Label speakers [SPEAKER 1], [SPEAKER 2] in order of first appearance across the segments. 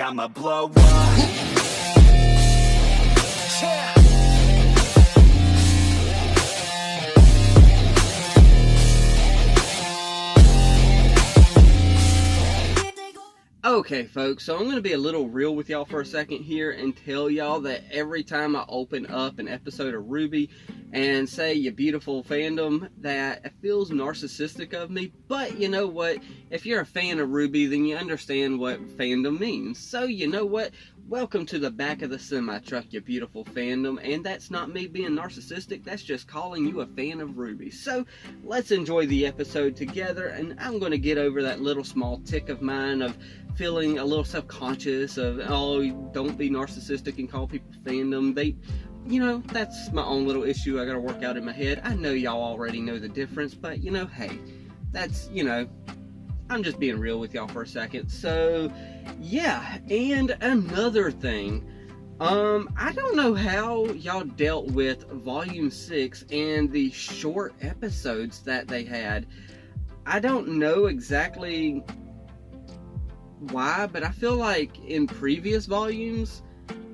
[SPEAKER 1] I'ma blow up. Yeah.
[SPEAKER 2] Okay folks, so I'm going to be a little real with y'all for a second here and tell y'all that every time I open up an episode of Rwby and say you beautiful fandom, that it feels narcissistic of me. But you know what, if you're a fan of Rwby, then you understand what fandom means. So you know what, welcome to the back of the semi-truck, you beautiful fandom. And that's not me being narcissistic, that's just calling you a fan of Rwby. So let's enjoy the episode together, and I'm going to get over that little small tick of mine of feeling a little self-conscious of, oh, don't be narcissistic and call people fandom. You know, that's my own little issue I gotta work out in my head. I know y'all already know the difference, but you know, hey, that's, you know, I'm just being real with y'all for a second. So yeah, and another thing, I don't know how y'all dealt with Volume 6 and the short episodes that they had. I don't know exactly why, but I feel like in previous volumes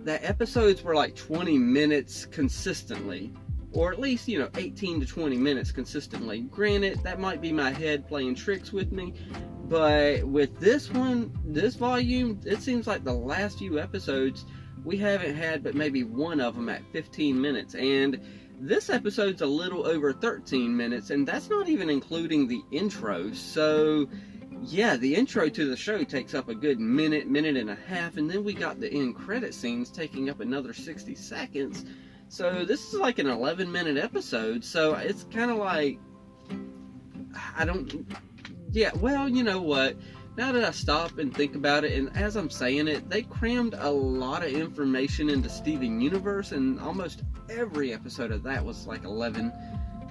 [SPEAKER 2] the episodes were like 20 minutes consistently, or at least, you know, 18 to 20 minutes consistently. Granted, that might be my head playing tricks with me, but with this one, this volume, it seems like the last few episodes we haven't had but maybe one of them at 15 minutes, and this episode's a little over 13 minutes, and that's not even including the intro. So yeah, the intro to the show takes up a good minute and a half, and then we got the end credit scenes taking up another 60 seconds. So this is like an 11-minute episode, so it's kind of like, yeah, well, you know what, now that I stop and think about it, and as I'm saying it, they crammed a lot of information into Steven Universe, and almost every episode of that was like 11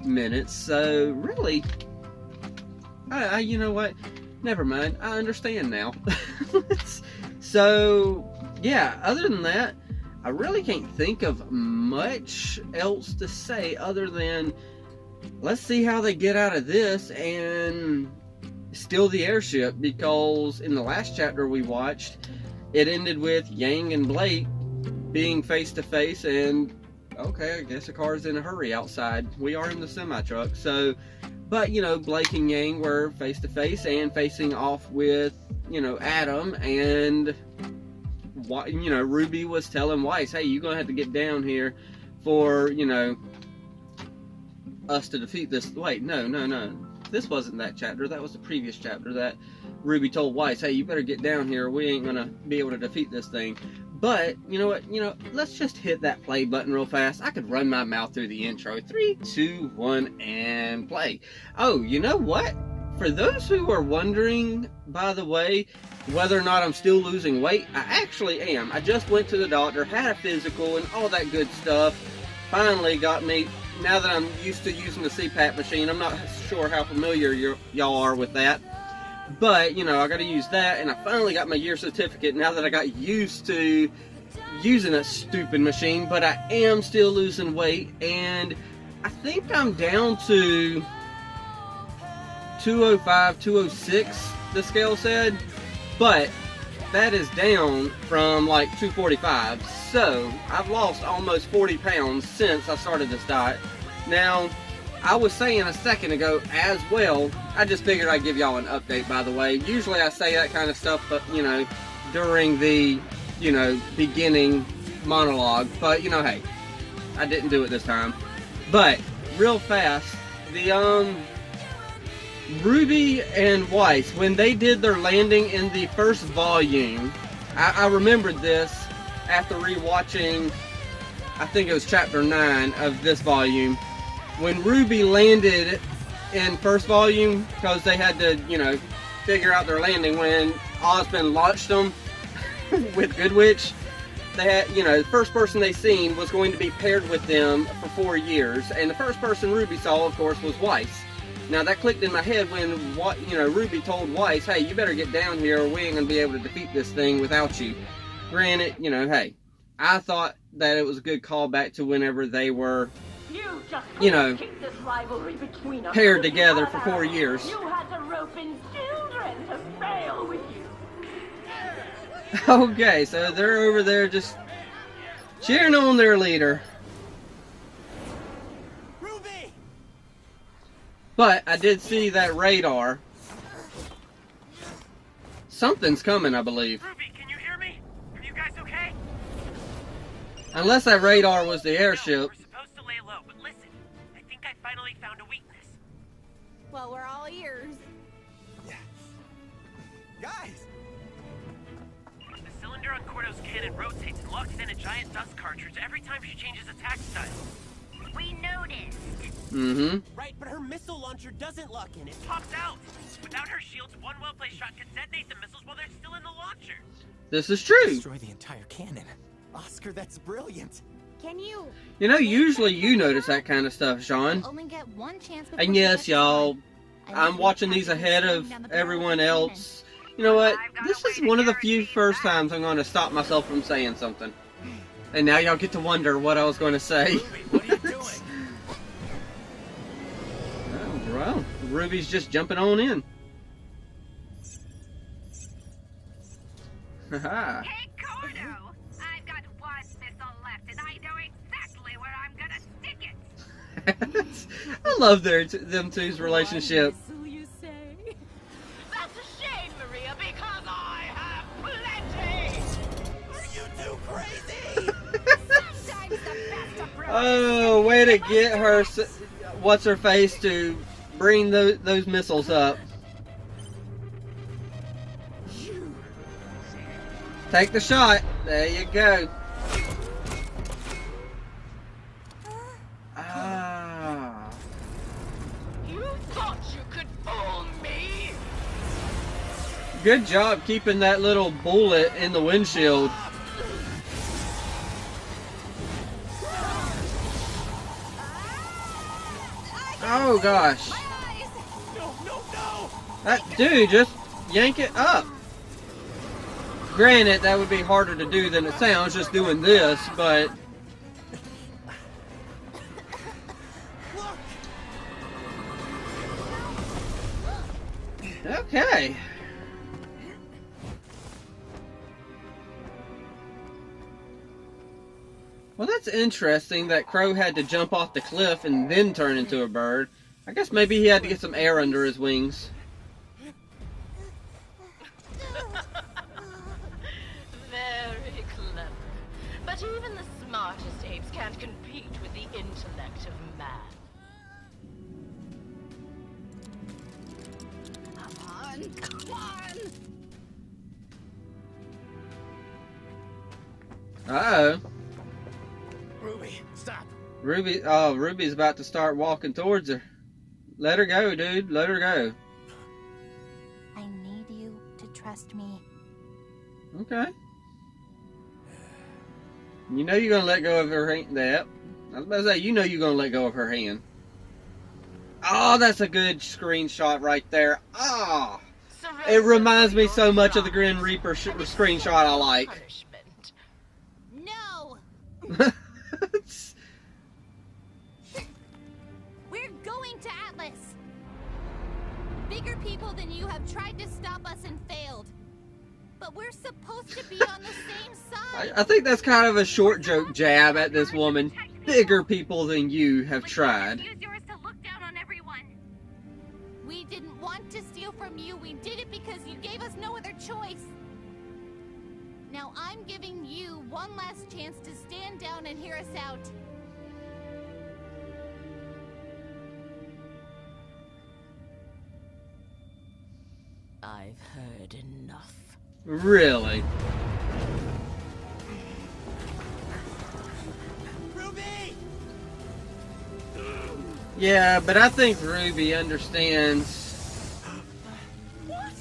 [SPEAKER 2] minutes, so really, you know what, never mind, I understand now. So yeah, other than that, I really can't think of much else to say other than let's see how they get out of this and steal the airship, because in the last chapter we watched, it ended with Yang and Blake being face to face, and okay, I guess the car's in a hurry outside. We are in the semi-truck, so, but you know, Blake and Yang were face to face and facing off with, you know, Adam, and you know, Rwby was telling Weiss, hey, you're gonna have to get down here for, you know, us to defeat this. Wait, no, this wasn't that chapter, that was the previous chapter that Rwby told Weiss, hey, you better get down here, we ain't gonna be able to defeat this thing. But you know what, you know, let's just hit that play button real fast. I could run my mouth through the intro. 3, 2, 1, and play. Oh, you know what, for those who are wondering, by the way, whether or not I'm still losing weight, I actually am. I just went to the doctor, had a physical and all that good stuff. Finally got me, now that I'm used to using the CPAP machine. I'm not sure how familiar y'all are with that, but you know, I got to use that, and I finally got my year certificate now that I got used to using a stupid machine. But I am still losing weight, and I think I'm down to 205, 206, the scale said, but that is down from like 245. So I've lost almost 40 pounds since I started this diet. Now, I was saying a second ago as well, I just figured I'd give y'all an update, by the way. Usually I say that kind of stuff, but you know, during the, you know, beginning monologue, but you know, hey, I didn't do it this time. But real fast, the Rwby and Weiss, when they did their landing in the first volume, I remembered this after rewatching, I think it was chapter 9 of this volume, when Rwby landed in first volume, because they had to, you know, figure out their landing when Osmond launched them with Good Witch. They had, you know, the first person they seen was going to be paired with them for 4 years, and the first person Rwby saw, of course, was Weiss. Now that clicked in my head when, you know, Rwby told Weiss, hey, you better get down here or we ain't gonna be able to defeat this thing without you. Granted, you know, hey, I thought that it was a good callback to whenever they were, you know, paired together for 4 years.
[SPEAKER 3] You had to rope in children to fail with you.
[SPEAKER 2] Okay, so they're over there just cheering on their leader.
[SPEAKER 1] Rooby!
[SPEAKER 2] But I did see that radar. Something's coming, I believe.
[SPEAKER 3] Rooby, can you hear me? Are you guys okay?
[SPEAKER 2] Unless that radar was the
[SPEAKER 3] No,
[SPEAKER 2] airship.
[SPEAKER 3] we're supposed to lay low, but listen. I think I finally found a weakness.
[SPEAKER 4] Well, we're all ears.
[SPEAKER 1] Yeah. Guys!
[SPEAKER 3] The cylinder on Cordo's cannon rotates and locks in a giant dust cartridge every time she changes attack style.
[SPEAKER 4] We noticed.
[SPEAKER 2] Mm-hmm.
[SPEAKER 1] Right, but her missile launcher doesn't lock in. It
[SPEAKER 3] Pops out! Without her shields, one well-placed shot could detonate the missiles while they're still in the launcher.
[SPEAKER 2] This is true.
[SPEAKER 1] destroy the entire cannon. Oscar, that's brilliant.
[SPEAKER 4] Can you?
[SPEAKER 2] You know, usually you notice that kind of stuff, Sean.
[SPEAKER 4] Only get one chance.
[SPEAKER 2] And yes, y'all, I'm watching these ahead of everyone else. You know what? This is one of the few first times I'm going to stop myself from saying something. And now y'all get to wonder what I was going to say.
[SPEAKER 1] Rooby, what are you doing?
[SPEAKER 2] Oh, well, Ruby's just jumping on in. Haha.
[SPEAKER 5] Hey, Cordo! I've got one missile left, and I know exactly where I'm gonna stick it!
[SPEAKER 2] I love them two's relationship.
[SPEAKER 4] You say?
[SPEAKER 5] That's a shame, Maria, because I have plenty!
[SPEAKER 1] Are you too crazy?
[SPEAKER 5] Sometimes the best approach
[SPEAKER 2] Oh, way to get her, what's her face, to bring those missiles up. Take the shot. There you go. Ah.
[SPEAKER 5] You thought you could fool me?
[SPEAKER 2] Good job keeping that little bullet in the windshield. Oh gosh.
[SPEAKER 1] No, no, no!
[SPEAKER 2] That dude, just yank it up. Granted, that would be harder to do than it sounds just doing this, but okay. Well, that's interesting that Crow had to jump off the cliff and then turn into a bird. I guess maybe he had to get some air under his wings.
[SPEAKER 5] Very clever. But even the smartest apes can't compete with the intellect of man. Come on, come on!
[SPEAKER 2] Uh-oh.
[SPEAKER 1] Rooby, stop.
[SPEAKER 2] Ruby's about to start walking towards her. Let her go, dude. Let her go.
[SPEAKER 4] I need you to trust me.
[SPEAKER 2] Okay. You know you're gonna let go of her hand. That. I was about to say, you know you're gonna let go of her hand. Oh, that's a good screenshot right there. Ah, it reminds me so much of the Grim Reaper screenshot I like.
[SPEAKER 5] Punishment.
[SPEAKER 4] No! We're going to Atlas. Bigger people than you have tried to stop us and failed. But we're supposed to be on the same side.
[SPEAKER 2] I think that's kind of a short joke jab at this woman. Bigger people than you have tried.
[SPEAKER 5] Use yours to look down on everyone.
[SPEAKER 4] We didn't want to steal from you. We did it because you gave us no other choice. Now I'm giving you one last chance to stand down and hear us out.
[SPEAKER 5] I've heard enough.
[SPEAKER 2] Really?
[SPEAKER 1] Rooby!
[SPEAKER 2] Yeah, but I think Ruby understands.
[SPEAKER 4] What?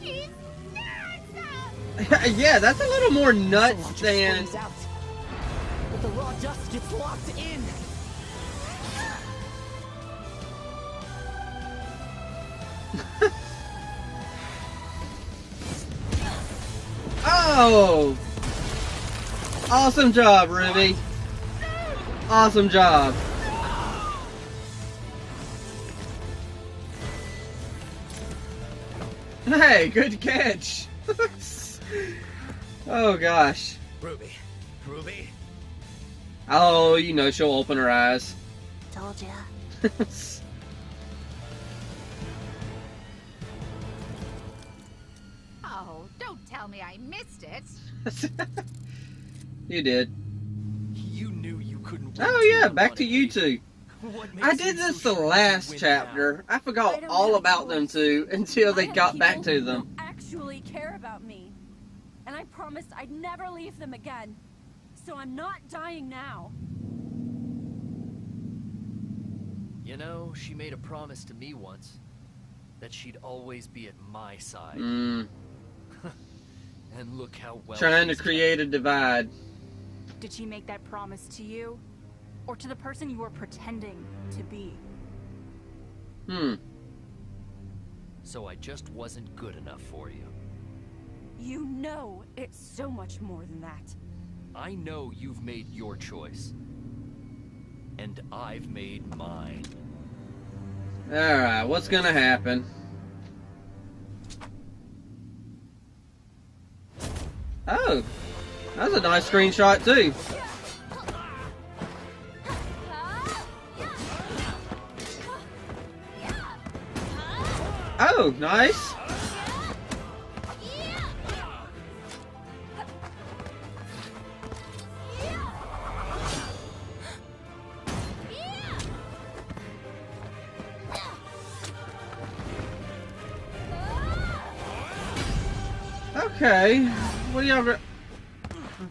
[SPEAKER 4] She's nuts!
[SPEAKER 2] Yeah, that's a little more nuts
[SPEAKER 1] Launcher
[SPEAKER 2] than.
[SPEAKER 1] springs out, but the raw dust gets locked in.
[SPEAKER 2] Oh! Awesome job, Ruby. Awesome job. Hey, good catch. Oh gosh.
[SPEAKER 1] Rooby. Rooby?
[SPEAKER 2] Oh, you know she'll open her eyes.
[SPEAKER 4] Told ya.
[SPEAKER 5] Oh, don't tell me I missed it.
[SPEAKER 2] You did.
[SPEAKER 1] You knew you couldn't.
[SPEAKER 2] Oh yeah, back to you two. I did this the last chapter. I forgot all about them two until they got back to them.
[SPEAKER 6] Actually care about me, and I promised I'd never leave them again. So I'm not dying now.
[SPEAKER 7] You know, she made a promise to me once that she'd always be at my side.
[SPEAKER 2] Mm.
[SPEAKER 7] And look how well
[SPEAKER 2] Trying to
[SPEAKER 7] she's
[SPEAKER 2] create a divide.
[SPEAKER 6] Did she make that promise to you? Or to the person you were pretending to be?
[SPEAKER 2] Hmm.
[SPEAKER 7] kept. So I just wasn't good enough for you.
[SPEAKER 6] You know it's so much more than that.
[SPEAKER 7] I know you've made your choice. And I've made mine.
[SPEAKER 2] Alright, what's gonna happen? Oh, that's a nice screenshot too. Oh, nice. Okay, what do y'all?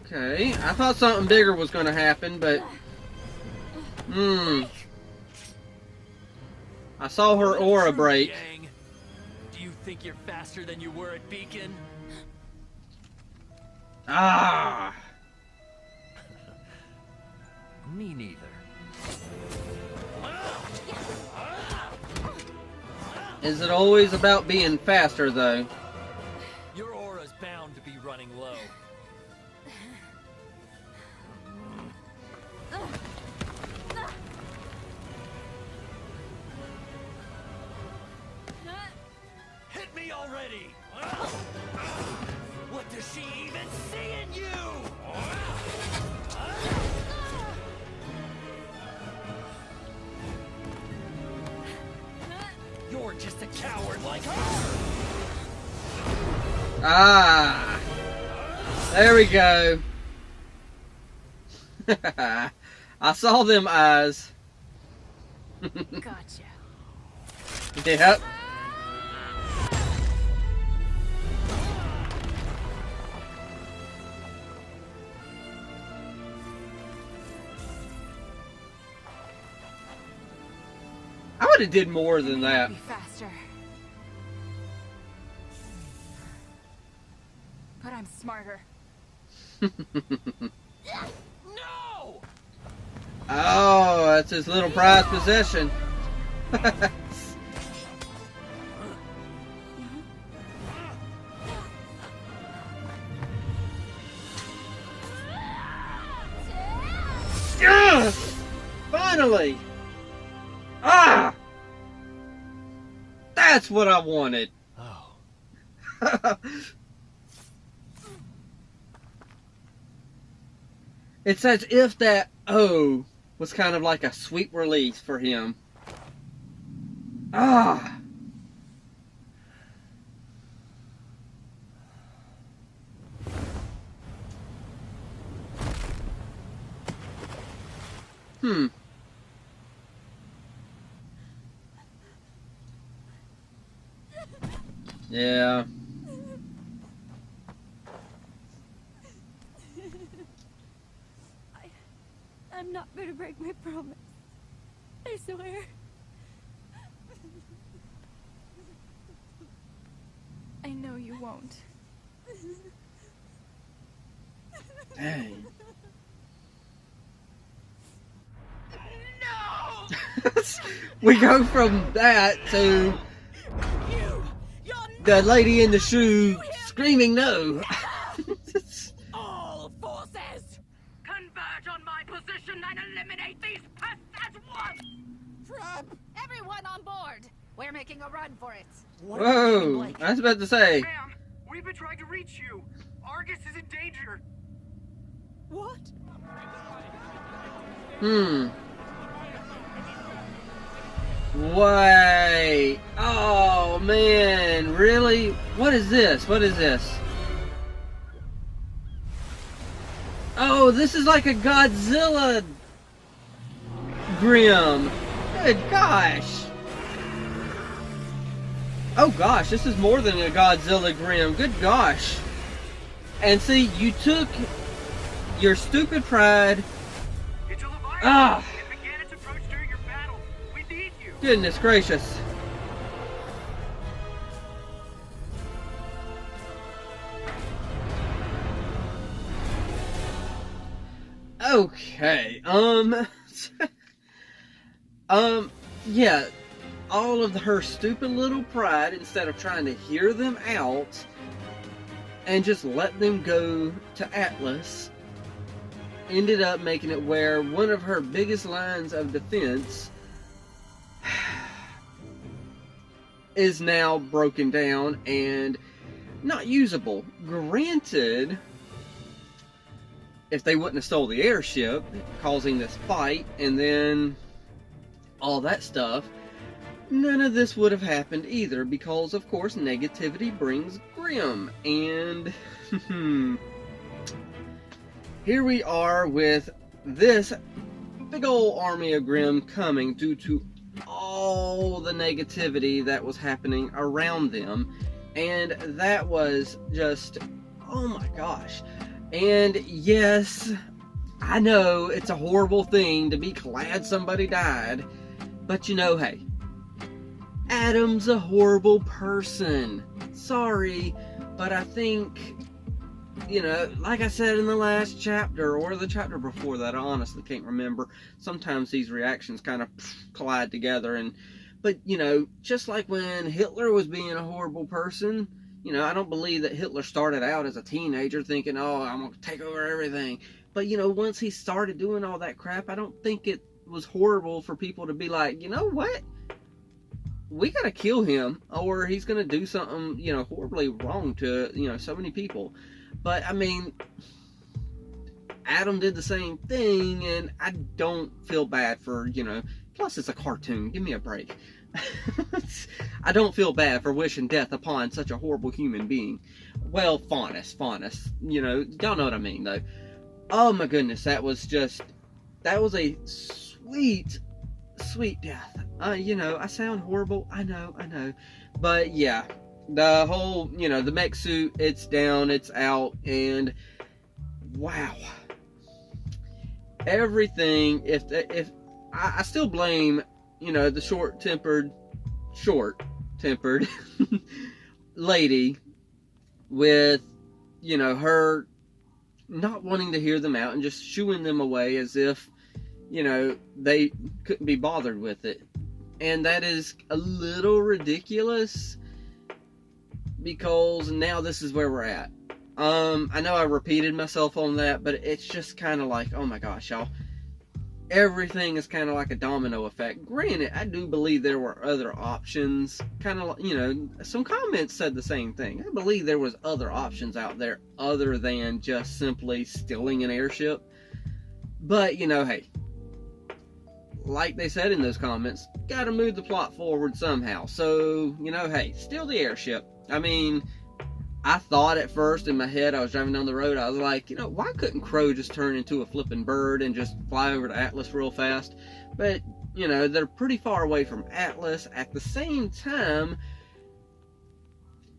[SPEAKER 2] Okay, I thought something bigger was going to happen, but I saw her aura break.
[SPEAKER 7] Yang, do you think you're faster than you were at Beacon?
[SPEAKER 2] Ah,
[SPEAKER 7] Me neither.
[SPEAKER 2] is it always about being faster though?
[SPEAKER 7] Your aura's bound to be running low. Hit me already! What does she even see in you? You're just a coward like her!
[SPEAKER 2] Ah, there we go. I saw them eyes.
[SPEAKER 6] Gotcha.
[SPEAKER 2] Yep. I would have did more than that.
[SPEAKER 6] Be faster. But I'm smarter.
[SPEAKER 7] No!
[SPEAKER 2] Oh, that's his little prized possession. Yes! Finally! Ah! That's what I wanted.
[SPEAKER 7] Oh.
[SPEAKER 2] It's as if that O was kind of like a sweet release for him. Ah! Yeah.
[SPEAKER 6] I'm not gonna break my promise. I swear. I know you won't.
[SPEAKER 2] Dang.
[SPEAKER 5] No!
[SPEAKER 2] We go from that to the lady in the shoe screaming no.
[SPEAKER 5] All forces! Converge on my position and eliminate these pests at once! Trap! Everyone on board! We're making a run for it.
[SPEAKER 2] Whoa, I was about to say.
[SPEAKER 3] Ma'am, we've been trying to reach you. Argus is in danger.
[SPEAKER 1] What?
[SPEAKER 2] Wait. Oh, man. Really? What is this? What is this? Oh, this is like a Godzilla Grim. Good gosh. Oh gosh, this is more than a Godzilla Grim. Good gosh. And see, you took your stupid pride.
[SPEAKER 3] It's a Leviathan.
[SPEAKER 2] Ah.
[SPEAKER 3] It began its approach during your battle. We need you.
[SPEAKER 2] Goodness gracious. Okay, yeah, all of her stupid little pride, instead of trying to hear them out and just let them go to Atlas, ended up making it where one of her biggest lines of defense is now broken down and not usable. Granted, if they wouldn't have stole the airship, causing this fight, and then all that stuff, none of this would have happened either, because of course negativity brings grim. And here we are with this big old army of grim coming due to all the negativity that was happening around them. And that was just, oh my gosh. And yes, I know it's a horrible thing to be glad somebody died, but you know, hey, Adam's a horrible person. Sorry, but I think, you know, like I said in the last chapter, or the chapter before that, I honestly can't remember. Sometimes these reactions kind of collide together, but you know, just like when Hitler was being a horrible person, you know, I don't believe that Hitler started out as a teenager thinking, oh, I'm going to take over everything. But, you know, once he started doing all that crap, I don't think it was horrible for people to be like, you know what? We got to kill him, or he's going to do something, you know, horribly wrong to, you know, so many people. But, I mean, Adam did the same thing, and I don't feel bad for, you know, plus it's a cartoon. Give me a break. I don't feel bad for wishing death upon such a horrible human being. Well, Faunus, you know, y'all know what I mean, though. Oh my goodness, that was a sweet, sweet death. You know, I sound horrible, I know, but yeah, the whole, you know, the mech suit, it's down, it's out, and wow, everything, if I still blame, you know, the short-tempered lady with, you know, her not wanting to hear them out and just shooing them away as if, you know, they couldn't be bothered with it. And that is a little ridiculous, because now this is where we're at. I know I repeated myself on that, but it's just kind of like, oh my gosh, y'all. Everything is kind of like a domino effect. Granted, I do believe there were other options. Kind of, you know, some comments said the same thing. I believe there was other options out there other than just simply stealing an airship. But, you know, hey, like they said in those comments, gotta move the plot forward somehow. So, you know, hey, steal the airship. I mean, I thought at first in my head, I was driving down the road, I was like, you know, why couldn't Crow just turn into a flipping bird and just fly over to Atlas real fast? But, you know, they're pretty far away from Atlas. At the same time,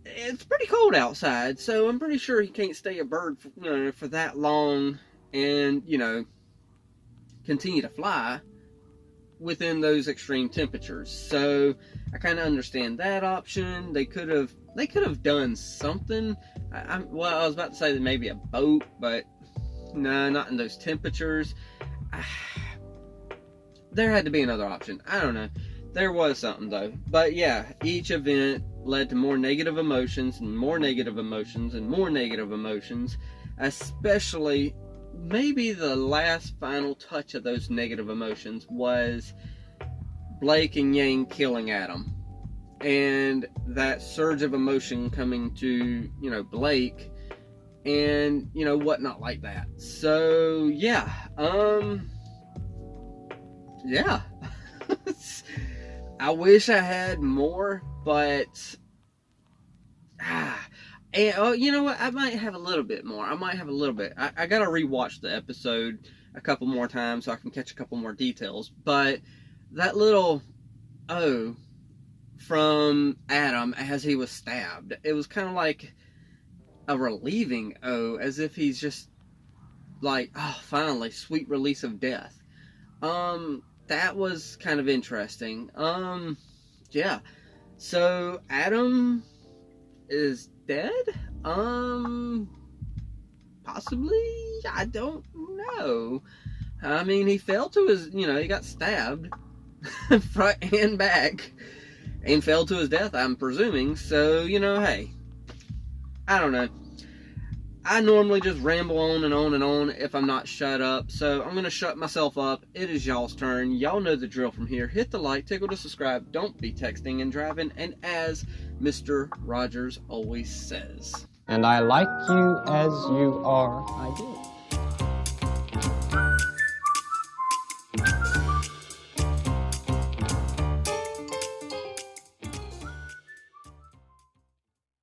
[SPEAKER 2] it's pretty cold outside, so I'm pretty sure he can't stay a bird for, you know, for that long and, you know, continue to fly within those extreme temperatures. So I kind of understand that option. They could have done something. Well, I was about to say that maybe a boat, but no, not in those temperatures. There had to be another option. I don't know. There was something though. But yeah, each event led to more negative emotions and more negative emotions and more negative emotions. Especially, maybe the last final touch of those negative emotions was Blake and Yang killing Adam. And that surge of emotion coming to, you know, Blake and, you know, whatnot like that. So, yeah. Yeah. I wish I had more, but... And, oh, you know what? I might have a little bit more. I might have a little bit. I gotta rewatch the episode a couple more times so I can catch a couple more details. But that little O from Adam as he was stabbed, it was kind of like a relieving O, as if he's just like, oh, finally, sweet release of death. That was kind of interesting. Yeah. So Adam is dead? Possibly? I don't know. I mean, he fell to his, you know, he got stabbed front and back and fell to his death, I'm presuming. So, you know, hey, I don't know. I normally just ramble on and on and on if I'm not shut up. So I'm going to shut myself up. It is y'all's turn. Y'all know the drill from here. Hit the like, tickle to subscribe. Don't be texting and driving. And as Mr. Rogers always says.
[SPEAKER 8] And I like you as you are. I do.